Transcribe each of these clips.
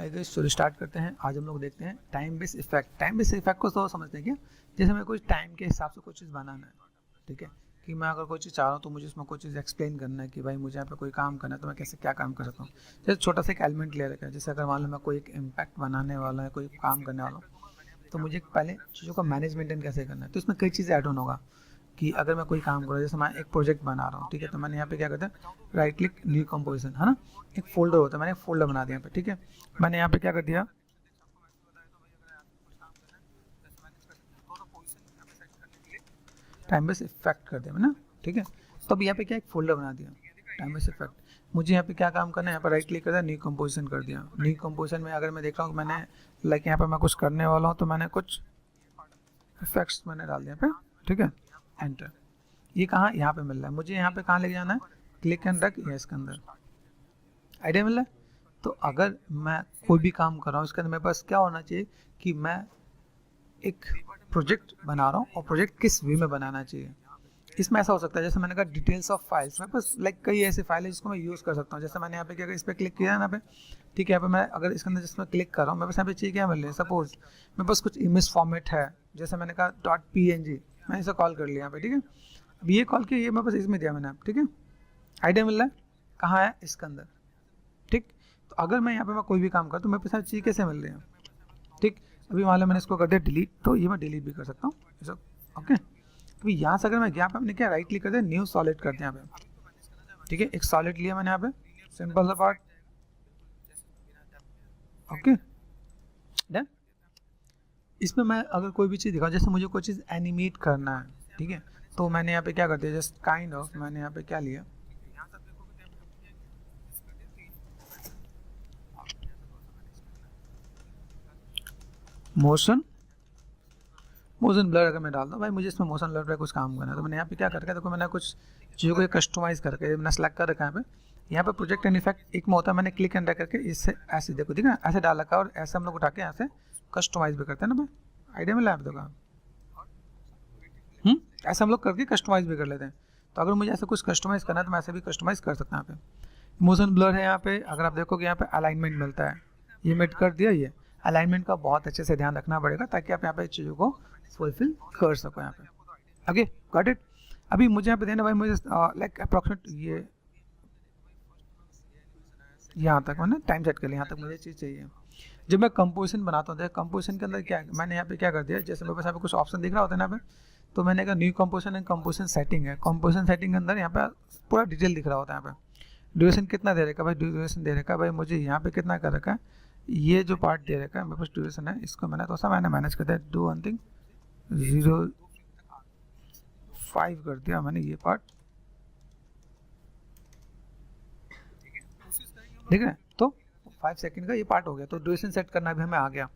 चलिए स्टार्ट करते हैं। आज हम लोग देखते हैं time base effect. Time base effect को तो समझते हैं क्या, जैसे हमें कुछ टाइम के हिसाब से कोई चीज़ बनाना है, ठीक है, कि मैं अगर कोई चीज़ चाह रहा हूँ तो मुझे उसमें कोई चीज़ एक्सप्लेन करना है कि भाई मुझे यहाँ पे कोई काम करना है तो मैं कैसे क्या काम कर सकता हूँ। जैसे छोटा सा एक एलिमेंट ले रखा है, जैसे अगर मान लो मैं कोई एक इम्पैक्ट बनाने वाला है, कोई काम करने वाला हूँ, तो मुझे पहले चीज़ों का मैनेज मेंटेन कैसे करना है, तो इसमें कई चीज़ें ऐड ऑन होगा कि अगर मैं कोई काम कर रहा हूँ, जैसे मैं एक प्रोजेक्ट बना रहा हूँ, ठीक है, तो मैंने यहाँ पे क्या करता है, राइट क्लिक न्यू कंपोजिशन, है ना, एक फोल्डर होता है, मैंने एक फोल्डर बना दिया यहाँ पे, ठीक है। मैंने यहाँ पे क्या कर दिया, टाइम बेस इफेक्ट कर दिया मैंने, ठीक है। तो अब यहाँ पे क्या एक फोल्डर बना दिया टाइम बेस इफेक्ट। मुझे यहाँ पे क्या काम करना है, यहाँ पर राइट क्लिक कर दिया, न्यू कंपोजिशन कर दिया। न्यू कंपोजिशन में अगर मैं देख रहा हूँ मैंने लाइक यहाँ पे मैं कुछ करने वाला हूँ, तो मैंने कुछ इफेक्ट्स मैंने डाल दिया पे, ठीक है, एंटर। ये कहाँ, यहाँ पे मिल रहा है मुझे, यहाँ पे कहाँ लेके जाना है, क्लिक एंड ड्रैग, ये इसके अंदर आइडिया मिल रहा है। तो अगर मैं कोई भी काम कर रहा हूँ, इसके अंदर मेरे पास क्या होना चाहिए कि मैं एक प्रोजेक्ट बना रहा हूँ और प्रोजेक्ट किस वे में बनाना चाहिए। इसमें ऐसा हो सकता है, जैसे मैंने कहा डिटेल्स ऑफ फाइल्स, मेरे पास लाइक कई ऐसे फाइल है जिसको मैं यूज़ कर सकता हूँ। जैसे मैंने यहाँ पे क्या, इस पर क्लिक किया है यहाँ पे, ठीक है, यहाँ पे मैं अगर इसके अंदर जिसमें क्लिक कर रहा हूँ, मेरे पास यहाँ पे चाहिए क्या मिल रही है, सपोज मेरे पास कुछ इमेज फॉर्मेट है, जैसे मैंने कहा .png, मैंने इसे कॉल कर लिया यहाँ पे, ठीक है। अब ये कॉल किया, ये मेरे पास इसमें दिया मैंने, ठीक है, आइडिया मिल रहा है कहाँ है, इसके अंदर, ठीक। तो अगर मैं यहाँ पे मैं कोई भी काम करूँ तो मेरे पास चीज़ कैसे मिल रही है, ठीक। अभी मान लो मैंने इसको कर दिया डिलीट, तो ये मैं डिलीट भी कर सकता हूँ, ओके। तो यहाँ से अगर मैं यहाँ पे हमने क्या राइट क्लिक कर दिया, न्यू सॉलिड कर दिया यहाँ पे, ठीक है, एक सॉलिड लिया मैंने यहाँ पे, सिंपल सा पार्ट, ओके डन। इसमें मैं अगर कोई भी चीज़ दिखाऊँ, जैसे मुझे कोई चीज़ एनिमेट करना है, ठीक है, तो मैंने यहाँ पे क्या कर दिया, जस्ट काइंड ऑफ मैंने यहाँ पे क्या लिया, मोशन ब्लर अगर मैं डालता हूँ, भाई मुझे इसमें मोशन ब्लर पे कुछ काम करना है, तो मैंने यहाँ पे क्या करके देखो, मैंने कुछ चीज़ों को कस्टमाइज़ करके मैंने सेलेक्ट कर रखा है यहाँ पे प्रोजेक्ट एंड इफेक्ट एक में होता है, मैंने क्लिक एंड ड्रैग करके इससे ऐसे देखो, ठीक है, ऐसे डाल रखा है, और ऐसे हम लोग उठा के यहाँ से कस्टमाइज भी करते हैं ना भाई, आइडिया में लैब देखो, ऐसे हम लोग करके कस्टमाइज भी कर लेते हैं। तो अगर मुझे ऐसे कुछ कस्टमाइज़ करना है तो मैं ऐसे भी कस्टमाइज़ कर सकता हूँ यहाँ पे। मोशन ब्लर है यहाँ पे, अगर आप देखोगे यहाँ पे अलाइनमेंट मिलता है, ये मेट कर दिया, ये अलाइनमेंट का बहुत अच्छे से ध्यान रखना पड़ेगा ताकि आप यहाँ पे चीज़ों को फुलफिल कर सको यहाँ पे, ओके गॉट इट। अभी मुझे यहाँ पे देना भाई, मुझे लाइक अप्रॉक्सीमेट ये यहाँ तक मैंने टाइम सेट कर लिया, यहाँ तक मुझे चीज़ चाहिए। जब मैं कंपोजिशन बनाता हूँ तो कंपोजिशन के अंदर क्या मैंने यहाँ पे क्या कर दिया, जैसे मेरे पास यहाँ पे कुछ ऑप्शन दिख रहा होता है यहाँ पे, तो मैंने कहा new composition and composition setting है। कंपोजिशन सेटिंग के अंदर यहाँ पे पूरा डिटेल दिख रहा होता है, यहाँ पे ड्यूरेशन कितना दे रखा है भाई, ड्यूरेशन दे रखा है भाई, मुझे यहाँ पे कितना कर रखा है, ये जो पार्ट दे रखा है मेरे पास ड्यूरेशन है, इसको मैंने तो मैंने मैनेज कर दिया, डू वन थिंग 0.5 कर दिया मैंने ये पार्ट, ठीक है, तो 5 सेकंड का ये पार्ट हो गया। तो ड्यूरेशन सेट करना भी हमें आ गया।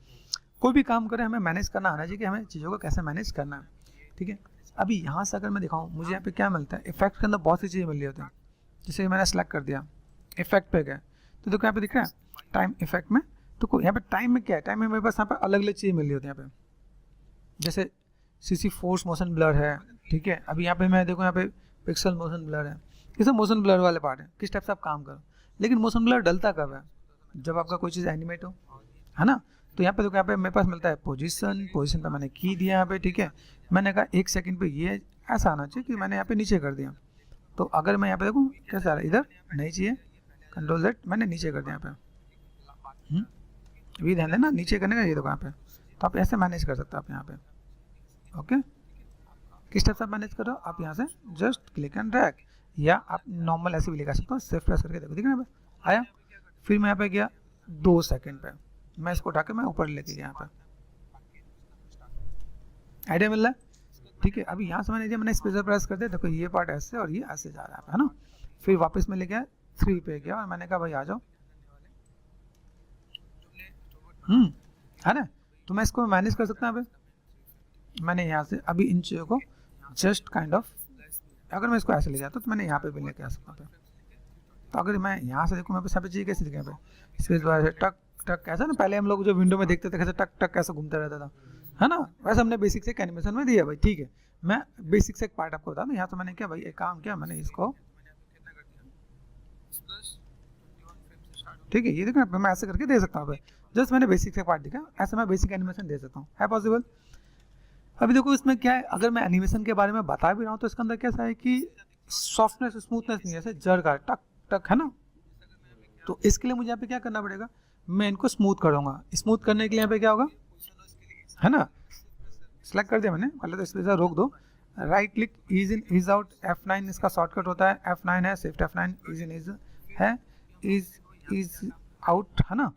कोई भी काम करें हमें मैनेज करना आना चाहिए कि हमें चीज़ों को कैसे मैनेज करना है, ठीक है। अभी यहाँ से अगर मैं दिखाऊँ, मुझे यहाँ पे क्या मिलता है, इफेक्ट के अंदर बहुत सी चीज़ें मिल रही होती हैं। जैसे मैंने सेलेक्ट कर दिया, इफेक्ट पे गए, तो देखो यहाँ पे दिख रहा है टाइम इफेक्ट में, तो यहाँ पे टाइम में क्या है, टाइम में मेरे पास यहाँ पे अलग अलग चीज़ें मिल रही होती हैं यहाँ पे, जैसे सीसी फोर्स मोशन ब्लर है, ठीक है। अभी यहाँ पे मैं देखो, यहाँ पे पिक्सल मोशन ब्लर है, ये सब मोशन ब्लर वाले पार्ट है, किस टाइप से आप काम करो। लेकिन मोशन ब्लर डलता कब है, जब आपका कोई चीज़ एनिमेट हो, है ना। तो यहाँ पे देखो, यहाँ पे मेरे पास मिलता है पोजीशन पे मैंने की दिया यहाँ पे, ठीक है। मैंने कहा 1 सेकंड पे ये ऐसा आना चाहिए कि मैंने यहाँ पे नीचे कर दिया। तो अगर मैं यहाँ पे देखूँ कैसा आ रहा है, इधर नहीं चाहिए, कंट्रोल Z मैंने नीचे कर दिया यहाँ पे, अभी ध्यान देना नीचे करने का, ये देखो यहाँ पे, तो आप ऐसे मैनेज कर सकते हो आप यहाँ पे, ओके। किस टाइप से मैनेज करो आप, यहाँ से जस्ट क्लिक एंड ड्रैग, या आप नॉर्मल ऐसे भी लगा सकते हो, शिफ्ट प्रेस करके देखो, ठीक है यहाँ पे आया। फिर मैं यहाँ पे गया 2 सेकंड पे, मैं इसको उठा के मैं ऊपर लेके गया यहाँ पे, आइडिया मिल रहा है, ठीक है। अभी यहाँ से मैंने स्पेस प्रेस कर दिया, देखो ये पार्ट ऐसे और ये ऐसे जा रहा है ना। फिर वापस मैं ले गया 3 पे गया और मैंने कहा भाई आ जाओ, है ना। तो मैं इसको मैनेज कर सकता हूँ। मैंने यहाँ से अभी इन चीज़ों को जस्ट काइंड ऑफ, अगर मैं इसको ऐसे ले जाता तो मैंने यहाँ पे भी लेके आ सकता हूँ। तो अगर मैं यहाँ से देखूँ, मैं यहाँ पे चाहिए कैसे दिखे, यहाँ पे स्पेस बार से टक टक, ऐसा ना पहले हम लोग जो विंडो में देखते थे कैसे टक टक कैसे घूमता रहता था, है ना, वैसे हमने बेसिक से एक एनिमेशन में दिया भाई, ठीक है। मैं बेसिक से एक पार्ट आपको बता दूँ, यहाँ तो मैंने क्या भाई एक काम किया, मैंने इसको, ठीक है, ये देखना मैं ऐसे करके दे सकता हूँ। जस्ट मैंने बेसिक से पार्ट दिखा, ऐसा मैं बेसिक एनिमेशन दे सकता हूँ, है पॉसिबल। अभी देखो इसमें क्या है, अगर मैं एनिमेशन के बारे में बता भी रहा हूँ तो इसके अंदर कैसा है कि सॉफ्टनेस स्मूथनेस नहीं है, ऐसे जर का टक टक है ना। तो इसके लिए मुझे यहाँ पे क्या करना पड़ेगा, मैं इनको स्मूथ करूँगा। स्मूथ करने के लिए यहाँ पे क्या होगा, है ना, सेलेक्ट कर दिया मैंने, पहले तो इस पर रोक दो, right click, ease in ease out, F9 इसका शॉर्टकट होता है, F9 है, shift F9, ease in ease है, ईज आउट, है ना।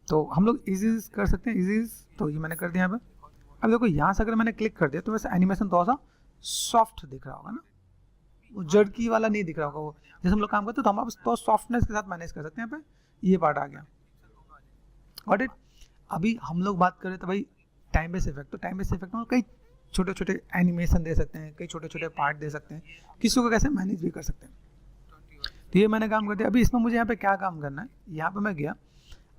तो हम लोग इजी कर सकते हैं, इजी, तो ये मैंने कर दिया यहाँ पे। अब देखो यहाँ से अगर मैंने क्लिक कर दिया तो वैसे एनिमेशन थोड़ा सा सॉफ्ट दिख रहा होगा ना, वो जड़की वाला नहीं दिख रहा होगा, वो जैसे हम लोग काम करते हैं तो हम तो सॉफ्टनेस के साथ मैनेज कर सकते हैं। यहाँ पे ये पार्ट आ गया, गॉट इट। अभी हम लोग बात करें तो भाई टाइम बेस इफेक्ट, तो टाइम बेस इफेक्ट में कई छोटे छोटे एनिमेशन दे सकते हैं, कई छोटे छोटे पार्ट दे सकते हैं, किसी को कैसे मैनेज भी कर सकते हैं। तो ये मैंने काम कर दिया। अभी इसमें मुझे यहाँ पे क्या काम करना है, यहाँ पे मैं गया,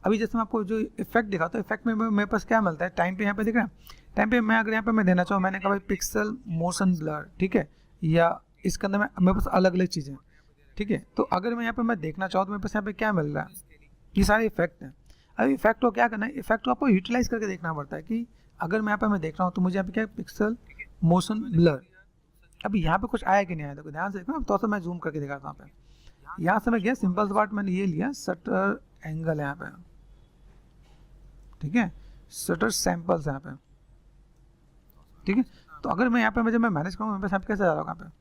अभी जैसे मैं आपको जो इफेक्ट दिखा तो इफेक्ट में मेरे पास क्या मिलता है, टाइम पे यहाँ पे दिख रहा है, टाइम पे मैं अगर यहाँ पे मैं देना चाहूँ, मैंने कहा भाई पिक्सल मोशन ब्लर, ठीक है, या इसके अंदर मेरे पास अलग अलग चीज़ें, ठीक है। तो अगर मैं यहाँ पे मैं देखना चाहूँ तो मेरे पास यहाँ पे क्या मिल रहा है, ये सारे इफेक्ट हैं। अभी इफेक्ट को क्या करना है, इफेक्ट को आपको यूटिलाइज करके देखना पड़ता है कि अगर मैं यहाँ पे मैं देख रहा हूँ तो मुझे यहाँ पे क्या है, पिक्सल मोशन ब्लर। अभी यहाँ पे कुछ आया कि नहीं आया, देखो ध्यान से देखो, तो मैं जूम करके दिखाता हूँ। यहाँ पे यहाँ से मैं गया सिंपल सा पार्ट मैंने ये लिया, शटर एंगल है यहाँ पे, ठीक है, शटर सैंपल्स यहाँ पे, ठीक है। तो अगर मैं यहाँ पे जब मैं मैनेज करूँ मेरे पास कैसे जा रहा होगा यहाँ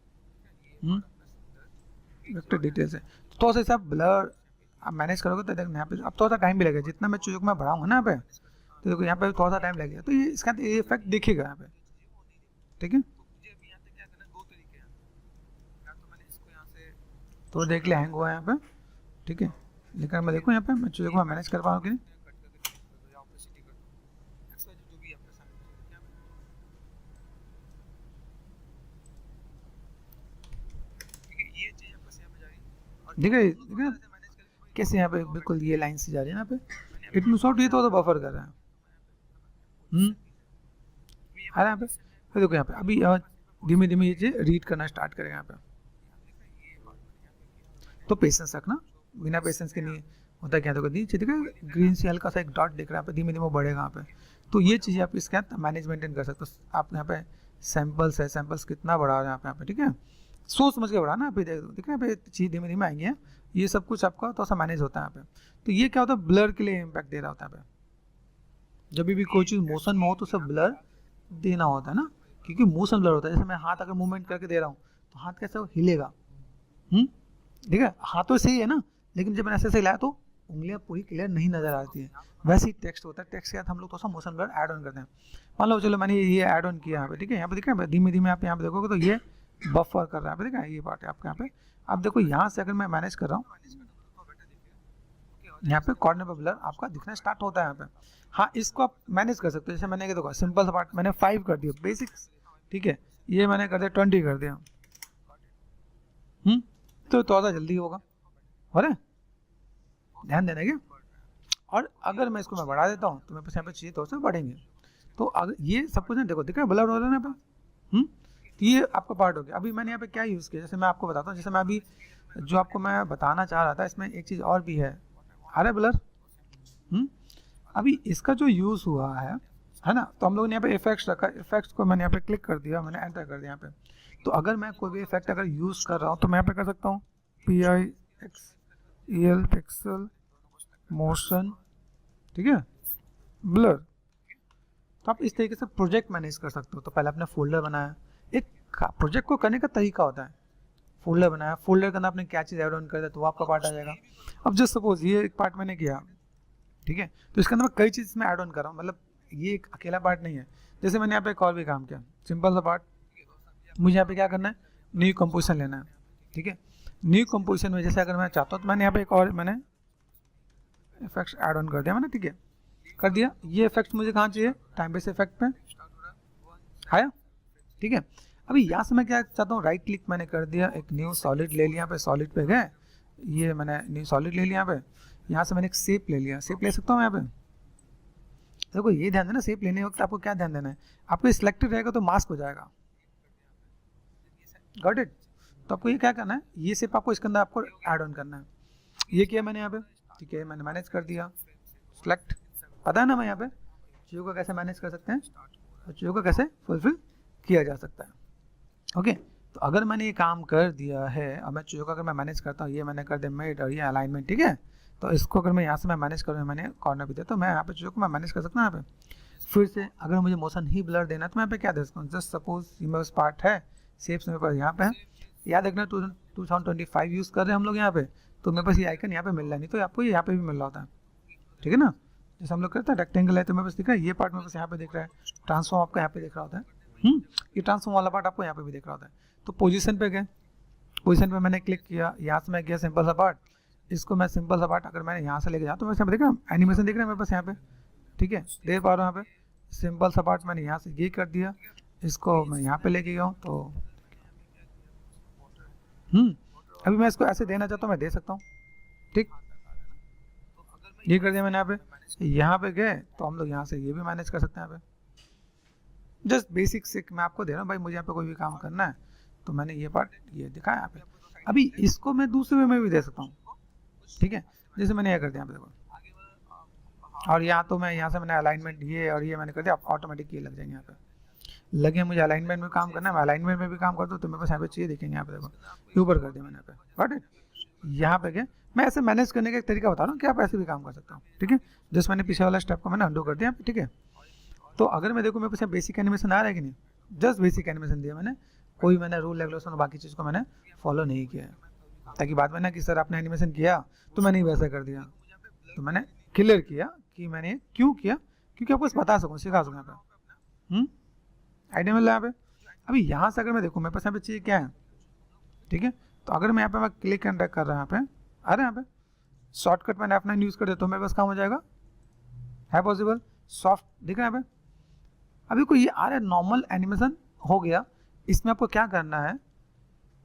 पे, वेक्टर डिटेल से, तो थोड़ा सा हिसाब ब्लर आप मैनेज करोगे तो देखना यहाँ पे अब थोड़ा सा टाइम भी लगेगा, जितना मैं चीज़ों को मैं बढ़ाऊंगा ना यहाँ पे, तो देखो यहाँ पे थोड़ा सा टाइम लगेगा, तो ये इसका ये इफेक्ट दिखेगा यहाँ पे, ठीक है। तो देख लिया हैंग हुआ है यहाँ पे, ठीक है, लेकिन मैं देखूँ यहाँ पे मैं चीज़ों को मैं मैनेज कर पाऊँ कि नहीं। ठीक है कैसे यहाँ पे बिल्कुल ये लाइन से जा रही है यहाँ पे, इट मीन शॉर्ट ये तो बफर कर रहा है, आ रहा है यहाँ पे। फिर देखो यहाँ पे अभी धीमे धीमे ये चीज रीड करना स्टार्ट करेगा यहाँ पे, तो पेशेंस रखना, बिना पेशेंस के नहीं होता। क्या देखो नीचे देखो ग्रीन से हल्का सा एक डॉट दिख रहा है, धीमे धीमे बढ़ेगा यहाँ पे। तो ये चीज़ें आप इसके अंदर मैनेज मेंटेन कर सकते हो। आप यहाँ पे सैंपल्स है, सैंपल्स कितना बढ़ा रहे हैं यहाँ पे, ठीक है, सोच समझ के बढ़ाना। अभी देख रहे हैं पे चीज़ धीमे धीमे आएंगे, ये सब कुछ आपका थोड़ा सा मैनेज होता है यहाँ पे। तो ये क्या होता है, ब्लर के लिए इम्पैक्ट दे रहा होता है यहाँ पे। जब भी कोई चीज़ मोशन में हो तो सब ब्लर देना होता है ना, क्योंकि मोशन ब्लर होता है। जैसे मैं हाथ अगर मूवमेंट करके दे रहा हूँ तो हाथ कैसे हिलेगा, ठीक है, हाथों से ही है ना, लेकिन जब मैंने ऐसे से हिलाया तो उंगलियां पूरी क्लियर नहीं नजर आती है। वैसे ही टेक्स्ट होता है, टेक्स्ट के साथ हम लोग थोड़ा सा मोशन ब्लर ऐड ऑन करते हैं। मान लो चलो मैंने ये ऐड ऑन किया यहाँ पे, ठीक है, यहाँ पे दिख रहा है धीमे धीमे आप यहाँ पे देखोगे तो ये बफर कर रहा है, ठीक है, ये पार्ट है आपके यहाँ पे। अब देखो यहाँ से अगर मैं मैनेज कर रहा हूँ, यहाँ पे कॉर्नर पे ब्लर आपका दिखना स्टार्ट होता है यहाँ पे। हाँ, इसको आप मैनेज कर सकते हो। जैसे मैंने देखो सिंपल सा पार्ट मैंने 5 कर दिया बेसिक्स, ठीक है, ये मैंने कर दिया 20 कर दिया, तो थोड़ा सा जल्दी होगा, हो रहा है, ध्यान देना क्या। और अगर मैं इसको मैं बढ़ा देता हूँ तो मेरे पास यहाँ पे चीज़ें थोड़ा सा बढ़ेंगे। तो अगर ये सब कुछ ना देखो दिख रहा है ब्लर हो रहा है ना पे, तो ये आपका पार्ट हो गया। अभी मैंने यहाँ पे क्या यूज़ किया, जैसे मैं आपको बताता हूँ, जैसे मैं अभी जो आपको मैं बताना चाह रहा था, इसमें एक चीज़ और भी है, आ रहा है ब्लर। अभी इसका जो यूज़ हुआ है ना, तो हम लोगों ने यहाँ पे इफेक्ट्स रखा, इफेक्ट्स को मैंने यहाँ पे क्लिक कर दिया, मैंने एंटर कर दिया यहाँ पे। तो अगर मैं कोई भी इफेक्ट अगर यूज़ कर रहा हूँ तो मैं यहाँ पे कर सकता हूँ PIXEL पिक्सल मोशन, ठीक है, ब्लर। तो आप इस तरीके से प्रोजेक्ट मैनेज कर सकते हो। तो पहले आपने फोल्डर बनाया, एक प्रोजेक्ट को करने का तरीका होता है, फोल्डर बनाया, फोल्डर के अंदर आपने क्या चीज़ ऐड ऑन कर दिया तो वो आपका पार्ट आ जाएगा। अब जस्ट सपोज ये एक पार्ट मैंने किया, ठीक है, तो इसके अंदर मैं कई चीज़ में ऐड ऑन कर रहा हूँ, मतलब ये एक अकेला पार्ट नहीं है। जैसे मैंने यहाँ पे एक और भी काम किया, सिंपल सा पार्ट, मुझे यहाँ पे क्या करना है, न्यू कंपोजिशन लेना है, ठीक है। न्यू कंपोजिशन में जैसे अगर मैं चाहता हूँ तो मैंने यहाँ पे एक और मैंने इफेक्ट्स ऐड ऑन कर दिया मैंने, ठीक है, कर दिया। ये इफेक्ट्स मुझे कहाँ चाहिए, टाइम बेस इफेक्ट पे आया, ठीक है। अभी यहाँ से मैं क्या चाहता हूँ, राइट क्लिक मैंने कर दिया, एक न्यू सॉलिड ले लिया, यहाँ पे सॉलिड पे गए, ये मैंने न्यू सॉलिड ले लिया यहाँ पे। यहाँ से मैंने एक शेप ले लिया, शेप ले सकता हूँ यहाँ पे। देखो ये ध्यान देना, शेप लेने वक्त आपको क्या ध्यान देना है, आपको सिलेक्टेड रहेगा तो मास्क हो जाएगा, गॉट इट। तो आपको ये क्या करना है, ये शेप आपको इसके अंदर आपको ऐड ऑन करना है। ये किया मैंने यहाँ पे, ठीक है, मैंने मैनेज कर दिया, सेलेक्ट, पता है ना मैं यहाँ पे चीज़ों को कैसे मैनेज कर सकते हैं और चीज़ों को कैसे फुलफिल किया जा सकता है। ओके, तो अगर मैंने ये काम कर दिया है, अब मैं चीज़ों को अगर मैं मैनेज करता हूँ, ये मैंने कर दिया मेड और ये अलाइनमेंट, ठीक है, तो इसको अगर मैं यहाँ से मैं मैनेज करूँ, मैंने कॉर्नर भी दिया, तो मैं यहाँ पे चीज़ों को मैं मैनेज कर सकता हूँ यहाँ पे। फिर से अगर मुझे मोशन ही ब्लर देना है तो मैं यहाँ पे क्या दे सकता हूँ, जस्ट सपोज ये मेरे पास पार्ट है, शेप्स मेरे पास यहाँ पे है, याद रखना 2025 यूज़ कर रहे हैं हम लोग यहाँ पे, तो मेरे पास ये आइकन यहाँ पे मिल रहा है, नहीं तो आपको ये यहाँ पे भी मिल रहा होता है, ठीक है ना। जैसे हम लोग करते हैं रेक्टेंगल है तो मेरे पास दिख रहा है, ये पार्ट मेरे पास यहाँ पे दिख रहा है, ट्रांसफॉर्म आपको यहाँ पे दिख रहा होता है, ये ट्रांसफॉर्म वाला पार्ट आपको यहाँ पे भी दिख रहा होता है। तो पोजीशन पे गए, पोजीशन पे मैंने क्लिक किया, यहाँ से मैं गया सिंपल सा पार्ट, इसको मैं सिंपल सा पार्ट अगर मैंने यहाँ से लेके जाऊँ तो मेरे यहाँ पे देख रहा है एनिमेशन दिख रहा है मेरे पास यहाँ पे, ठीक है, देख पा रहा हूँ यहाँ पे सिंपल सा पार्ट मैंने यहाँ से ये कर दिया, इसको मैं यहाँ पे लेके गया हूँ, तो अभी मैं इसको ऐसे देना चाहता हूँ, मैं दे सकता हूँ, ठीक, ये कर दिया मैंने यहाँ पे गए तो हम लोग यहाँ से ये भी मैनेज कर सकते हैं यहाँ पे। जस्ट बेसिक से मैं आपको दे रहा हूँ भाई, मुझे यहाँ पे कोई भी काम करना है तो मैंने ये पार्ट ये दिखाया यहाँ पे। अभी इसको मैं दूसरे वे में भी दे सकता हूँ, ठीक है, जैसे मैंने ये कर दिया यहाँ पे देखो, और यहाँ तो मैं यहाँ से मैंने अलाइनमेंट ये और ये मैंने कर दिया, ऑटोमेटिक ये लग जाएंगे यहाँ पे। लगे मुझे अलाइनमेंट में काम करना है, मैं अलाइनमेंट में भी काम कर दूँ तो मेरे पास यहाँ पे चाहिए देखेंगे यहाँ पे देखो, ऊपर कर दिया मैंने यहाँ पे, गॉट इट। यहाँ पे गए, मैं ऐसे मैनेज करने का एक तरीका बता रहा हूँ कि आप ऐसे भी काम कर सकते हो, ठीक है। जस्ट मैंने पीछे वाला स्टेप को मैंने अंडू कर दिया, ठीक है। तो अगर मैं देखूँ मेरे पास बेसिक एनिमेशन आ रहा है कि नहीं, जस्ट बेसिक एनिमेशन दिया मैंने, कोई मैंने रूल रेगुलेशन और बाकी चीज़ को मैंने फॉलो नहीं किया है, ताकि बाद में ना कि सर आपने एनिमेशन किया तो मैंने वैसा कर दिया, तो मैंने क्लियर किया कि मैंने क्यों किया, क्योंकि आपको बता सकूँ, सिखा सकूँ यहाँ पे, आइडिया मिल रहा है यहाँ पे। अभी यहाँ से अगर मैं देखूँ मेरे पास यहाँ पे चाहिए क्या है, ठीक है, तो अगर मैं यहाँ पे मैं क्लिक एंड ड्रैग कर रहा हूँ यहाँ पे, अरे यहाँ पे शॉर्टकट मैंने F9 यूज़ कर दिया तो मेरे पास काम हो जाएगा, है पॉसिबल, सॉफ्ट दिख रहा है यहाँ पे। अभी कोई ये आ रहा है नॉर्मल एनिमेशन हो गया, इसमें आपको क्या करना है,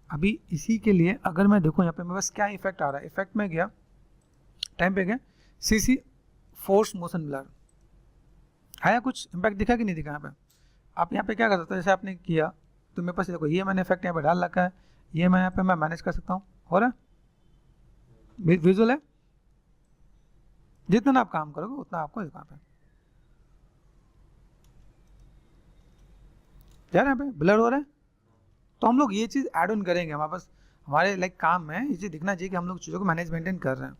अभी इसी के लिए अगर मैं देखूँ यहाँ पे मेरे पास क्या इफेक्ट आ रहा है, इफेक्ट में गया, टाइम पे गया, CC फोर्स मोशन ब्लर आया, कुछ इम्पैक्ट दिखा कि नहीं दिखा यहाँ पे। आप यहाँ पे क्या कर सकते हो, जैसे आपने किया तो मेरे पास देखो ये मैंने इफेक्ट यहाँ पे डाल रखा है, ये मैं यहाँ पे मैं मैनेज कर सकता हूँ, हो रहा है विजुअल है, जितना आप काम करोगे उतना आपको यहाँ पे यार यहाँ पे ब्लर हो रहा है। तो हम लोग ये चीज़ ऐड ऑन करेंगे, हमारे पास हमारे लाइक काम में ये चीज़ दिखना चाहिए कि हम लोग चीज़ों को मैनेज मेंटेन कर रहे हैं,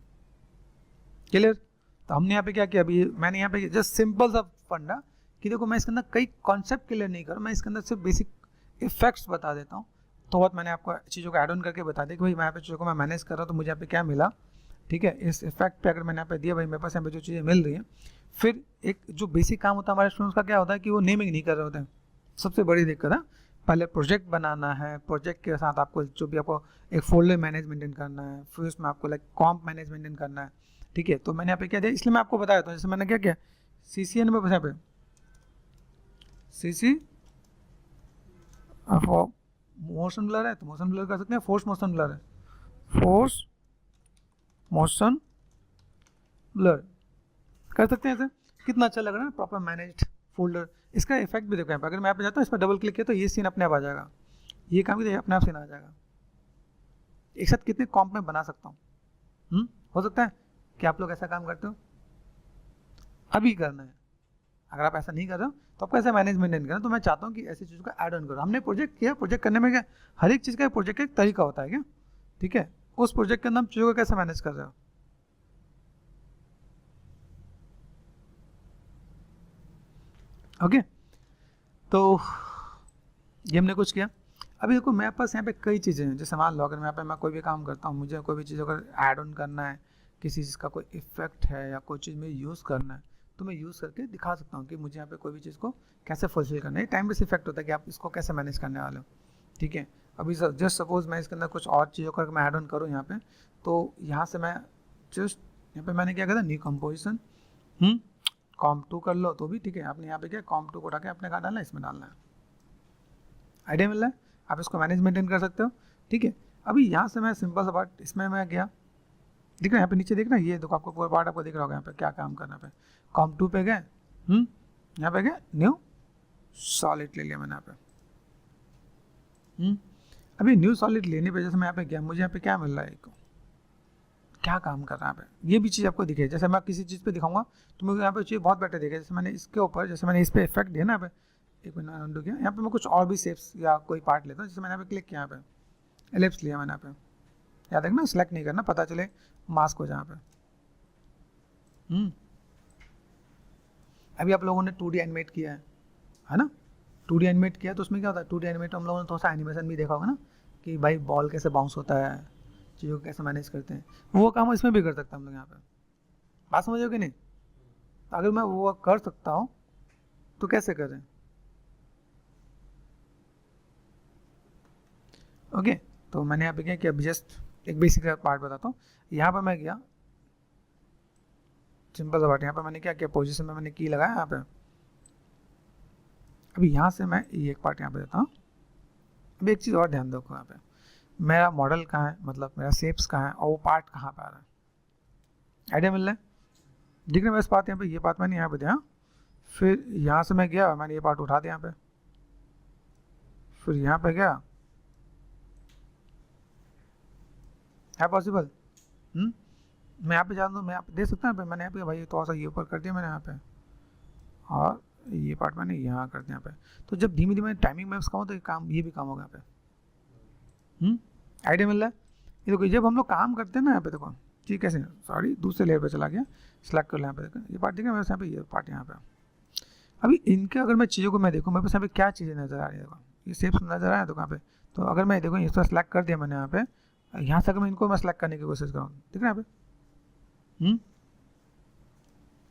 क्लियर। तो हमने यहाँ पे क्या किया, अभी मैंने यहाँ पे जस्ट सिंपल सा फंडा कि देखो मैं इसके अंदर कई कॉन्सेप्ट क्लियर नहीं कर रहा, मैं इसके अंदर सिर्फ बेसिक इफेक्ट्स बता देता हूँ, तो बहुत मैंने आपको चीज़ों को ऐड ऑन करके बता दिया कि भाई मैं यहाँ पे चीज़ों को मैं मैनेज कर रहा हूँ तो मुझे यहाँ पे क्या मिला, ठीक है। इस इफेक्ट पे अगर मैंने यहाँ पे दिया, भाई मेरे पास यहाँ पे जो चीज़ें मिल रही हैं। फिर एक जो बेसिक काम होता है हमारे स्टूडेंट्स का क्या होता है कि वो नेमिंग नहीं कर रहे होते हैं, सबसे बड़ी दिक्कत है। पहले प्रोजेक्ट बनाना है, प्रोजेक्ट के साथ आपको जो भी आपको एक फोल्डर मैनेज मेंटेन करना है, फिर उसमें आपको लाइक कॉम्प मैनेज मेंटेन करना है, ठीक है। तो मैंने यहाँ पे क्या दिया, इसलिए मैं आपको बता देता हूँ, जैसे मैंने क्या किया, CCN में बस यहाँ पे CC मोशन ब्लर है तो मोशन ब्लर कर सकते हैं, फोर्स मोशन ब्लर है, फोर्स मोशन ब्लर कर सकते हैं। ऐसे कितना अच्छा लग रहा है, प्रॉपर मैनेज्ड फोल्डर। इसका इफेक्ट भी देखो यहाँ पे, अगर मैं यहाँ पे जाता हूँ इस पर डबल क्लिक किया तो ये सीन अपने आप आ जाएगा, ये काम भी अपने आप सीन आ जाएगा। एक साथ कितने कॉम्प में बना सकता हूँ, हो सकता है कि आप लोग ऐसा काम करते हो, अभी करना है। अगर आप ऐसा नहीं कर रहे हो तो आपको ऐसा मैनेजमेंट नहीं करना, तो मैं चाहता हूँ कि ऐसी चीज़ों का ऐड ऑन करो। हमने प्रोजेक्ट किया, प्रोजेक्ट करने में क्या हर एक चीज़ का प्रोजेक्ट का एक तरीका होता है क्या, ठीक है। उस प्रोजेक्ट के अंदर हम चीज़ों को कैसे मैनेज कर रहे हो, ओके। तो ये हमने कुछ किया। अभी देखो मेरे पास यहाँ पे कई चीज़ें हैं, जैसे मान लो अगर यहाँ पे मैं कोई भी काम करता हूँ, मुझे कोई भी चीज़ अगर ऐड ऑन करना है, किसी चीज़ का कोई इफेक्ट है या कोई चीज़ में यूज़ करना है, तो मैं यूज़ करके दिखा सकता हूँ कि मुझे यहाँ पे कोई भी चीज़ को कैसे फुलफिल करना है। टाइम बेस इफेक्ट होता है कि आप इसको कैसे मैनेज करने वाले हो, ठीक है। अभी जस्ट सपोज मैं इसके अंदर कुछ और चीज़ों का मैं ऐड ऑन करूँ यहाँ पे, तो यहाँ से मैं जस्ट यहाँ पे मैंने क्या करा, न्यू कंपोजिशन, comp2 कर लो तो भी ठीक है। आपने यहाँ पे क्या comp2 को उठा के अपने कहाँ डालना है, इसमें डालना है, आइडिया मिल रहा है। आप इसको मैनेज मेंटेन कर सकते हो, ठीक है। अभी यहाँ से मैं सिंपल सा पार्ट इसमें मैं गया, दिख रहा है यहाँ पे नीचे, दिख रहा है ये देखो, आपको पूरा पार्ट आपको दिख रहा होगा यहाँ पे क्या काम करना पे। comp2 पे गए, यहाँ पे गए, न्यू सॉलिड ले लिया मैंने यहाँ पे। अभी न्यू सॉलिड लेने पे जैसे मैं यहाँ पे गया, मुझे यहाँ पे क्या मिल रहा है, क्या काम कर रहा है यहाँ पे, ये भी चीज़ आपको दिखे। जैसे मैं किसी चीज़ पे दिखाऊंगा तो मुझे यहाँ पे चीज़ बहुत बेटर दिखे। जैसे मैंने इसके ऊपर, जैसे मैंने इस पे इफेक्ट दिया ना यहाँ पे, एक मिनट अंडू किया, यहाँ पे मैं कुछ और भी शेप्स या कोई पार्ट लेता हूँ। जैसे मैंने यहाँ पे क्लिक किया, यहाँ पे एलिप्स लिया मैंने, यहाँ पे याद रखना सेलेक्ट नहीं करना, पता चले मास्क हो जहाँ पे। अभी आप लोगों ने 2D एनिमेट किया है ना, 2D एनिमेट किया तो उसमें क्या होता है, 2D एनिमेट हम लोगों ने थोड़ा सा एनिमेशन भी देखा होगा ना, कि भाई बॉल कैसे बाउंस होता है, चीज़ों को कैसे मैनेज करते हैं, वो काम इसमें भी कर सकते हैं हम लोग यहाँ पे। बात समझो कि नहीं? तो अगर मैं वो कर सकता हूँ तो कैसे करें? ओके, तो मैंने यहाँ पे क्या किया, जस्ट एक बेसिक पार्ट बताता हूँ। यहाँ पर मैं गया, सिंपल सा बात, यहाँ पे मैंने क्या किया, पोजीशन में मैंने की लगाया यहाँ पे। अभी यहाँ से मैं ये एक पार्ट यहाँ पे देता हूँ। अभी एक चीज़ और ध्यान दो, यहाँ पे मेरा मॉडल कहाँ है, मतलब मेरा शेप्स कहाँ है और वो पार्ट कहाँ पे आ रहा है, आइडिया मिल रहा है? दिख रहा है इस पार्ट, यहाँ पे ये पार्ट मैंने यहाँ पे दिया, फिर यहाँ से मैं गया, मैंने ये पार्ट उठा दिया यहाँ पे, फिर यहाँ पे गया, है पॉसिबल? मैं यहाँ पे जाता हूँ, मैं यहाँ पे दे सकता हूँ, मैंने यहाँ पे भाई थोड़ा सा ये ऊपर कर दिया मैंने यहाँ पे, और ये पार्ट मैंने यहाँ कर दिया यहाँ पे। तो जब धीमे धीमे टाइमिंग में उसका हो तो ये भी काम होगा यहाँ पे। आइडिया मिल रहा है? ये देखो, जब हम लोग काम करते हैं ना यहाँ पे, देखो ठीक कैसे, सॉरी दूसरे लेयर पे चला गया, सिलेक्ट कर लिया यहाँ पे, देखो ये पार्ट दिखा मेरे यहाँ पे, ये पार्ट यहाँ पे। अभी इनके अगर मैं चीज़ों को मैं देखूँ, मेरे पास यहाँ पे क्या चीज़ें नजर आ रही है, देखो ये शेप्स नजर आ रहा है तो यहाँ पे। तो अगर मैं देखूँ, इस पर सेलेक्ट कर दिया मैंने यहाँ पे, यहाँ से अगर मैं इनको मैं सेलेक्ट करने की कोशिश करूँ, ठीक है यहाँ पे,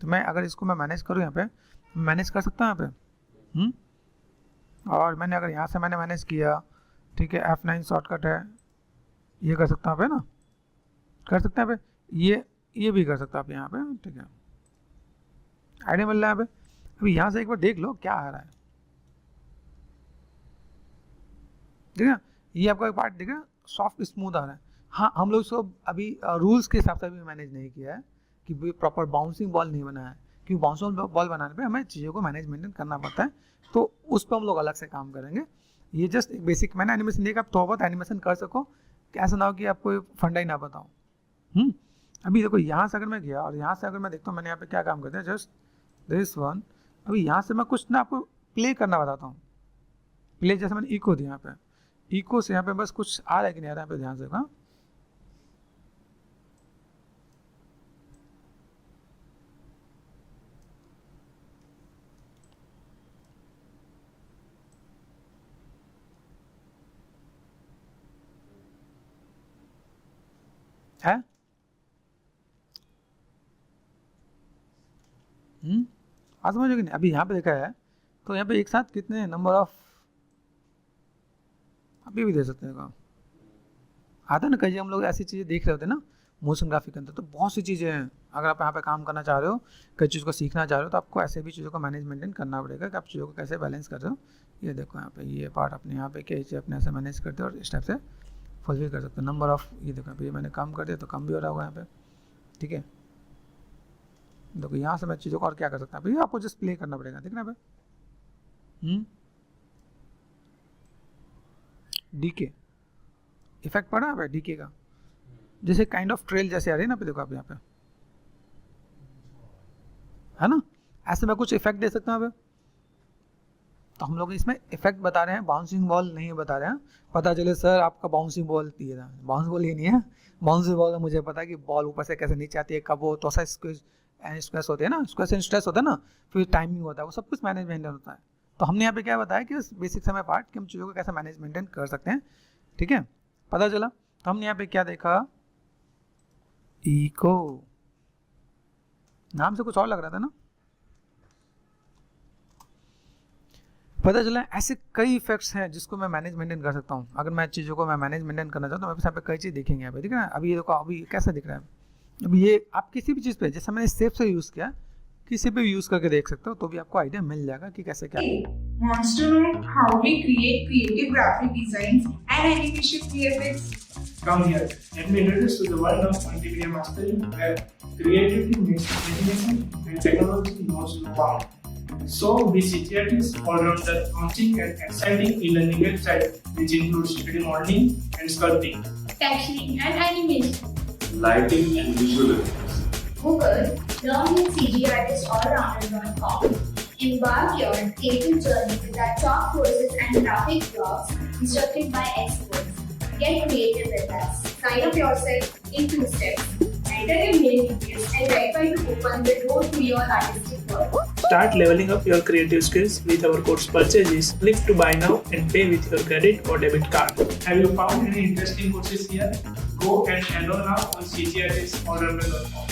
तो मैं अगर इसको मैं मैनेज करूँ यहाँ पे, मैनेज कर सकता हूँ यहाँ पे। और मैंने अगर यहाँ से मैंने मैनेज किया, ठीक है, F9 शॉर्टकट है, ये कर सकता हूँ यहाँ पे ना, कर सकते हैं यहाँ पे, ये भी कर सकता हूँ आप यहाँ पे, ठीक है, आइडिया मिल रहा है यहाँ पे। अभी यहाँ से एक बार देख लो क्या आ रहा है, ठीक है, ये आपका एक पार्ट दिख रहा है, सॉफ्ट स्मूथ आ रहा है। हाँ, हम लोग इसको अभी रूल्स के हिसाब से भी मैनेज नहीं किया है कि प्रॉपर बाउंसिंग बॉल नहीं बनाया है, क्योंकि बाउंसिंग बॉल बनाने पे हमें चीज़ों को मैनेज मेंटेन करना पड़ता है, तो उस पर हम लोग अलग से काम करेंगे। ये जस्ट एक बेसिक मैंने एनिमेशन दिया, आप थोड़ा बहुत एनिमेशन कर सको, ऐसा ना हो कि आपको फंडा ही ना बताऊँ। अभी देखो यहाँ से अगर मैं गया और यहाँ से अगर मैं देखता हूँ, मैंने यहाँ पे क्या काम करते हैं, जस्ट दिस वन। अभी यहाँ से मैं कुछ ना आपको प्ले करना बताता हूँ, प्ले जैसे मैंने इको दिया यहाँ पे, इको से यहाँ पे बस कुछ आ रहा है कि नहीं आ रहा है, यहाँ पे ध्यान से हाँ, है आज समझोगे नहीं? अभी यहाँ पे देखा है तो यहाँ पे एक साथ कितने नंबर ऑफ, अभी भी दे सकते हैं काम आता है ना। कई हम लोग ऐसी चीज़ें देख रहे होते हैं ना मोशन ग्राफिक के अंदर, तो बहुत सी चीज़ें हैं। अगर आप यहाँ पे काम करना चाह रहे हो, कई चीज़ को सीखना चाह रहे हो, तो आपको ऐसे भी चीज़ों को मैनेज मेंटेन करना पड़ेगा कि आप चीज़ों को कैसे बैलेंस कर रहे हो। ये देखो यहाँ पे ये पार्ट अपने यहाँ पे क्या चीज़ अपने ऐसे मैनेज करते हो और इस टाइप से फुलफिल कर सकते हो। नंबर ऑफ, ये देखो ये मैंने कम कर दिया तो कम भी हो रहा होगा यहाँ पे, ठीक है। देखो यहाँ से मैं चीज़ों को और क्या कर सकता हूँ, आपको जस्ट प्ले करना पड़ेगा, ठीक ना भाई। डीके इफेक्ट पड़ा है डीके का, जैसे काइंड ऑफ ट्रेल जैसे आ रही है ना, पे देखो आप यहाँ पे, है ना, ऐसे मैं कुछ इफेक्ट दे सकता हूँ। तो हम लोग इसमें इफेक्ट बता रहे हैं, बाउंसिंग बॉल नहीं बता रहे हैं। पता चले सर आपका बाउंसिंग बॉल दिए था, बाउंस बॉल ये नहीं है। बाउंसिंग बॉल मुझे पता है कि बॉल ऊपर से कैसे नीचे आती है, कब वो तो सा स्क्वेस होते हैं ना, स्क्वेस एंड स्ट्रेस होता है ना, फिर टाइमिंग होता है, वो सब कुछ मैनेज मेंटेन होता है। तो हमने यहाँ पे क्या बताया कि बेसिक समय पार्ट कि हम चीज़ों को कैसे मैनेज मेंटेन कर सकते हैं, ठीक है, पता चला। तो हमने यहाँ पे क्या देखा, इको नाम से कुछ और लग रहा था ना, पता चला ऐसे कई इफेक्ट्स हैं जिसको मैं मैनेज मेंटेन कर सकता हूँ। अगर मैं चीज़ों को मैं मैनेज मेंटेन करना चाहता हूँ तो मेरे पे कई चीज़ दिखेंगे यहाँ पे, ठीक है ना। अभी ये देखो, अभी कैसा दिख रहा है, अभी ये आप किसी भी चीज़ पे, जैसे मैंने शेप से यूज़ किया, किसी पे भी यूज़ करके देख सकते हो, तो भी आपको आइडिया मिल जाएगा कि कैसे क्या। Wants to know how we create creative graphic designs and animation VFX? Come here, let me introduce you to the world of multimedia mastering, where creativity meets animation and technology knows no bound. So, we see theaters all around the launching and exciting e-learning website, which includes 3D modeling and sculpting, Texturing and animation, lighting and visual effects. Google Learn with CGArtistAllrounder.com. Embark your creative journey with our top courses and graphic blogs instructed by experts. Get creative with us. Sign up yourself in 2 steps. Enter your mail details and verify to open the door to your artistic work. Start leveling up your creative skills with our course purchases. Click to buy now and pay with your credit or debit card. Have you found any interesting courses here? Go and enroll now on CGArtistAllrounder.com.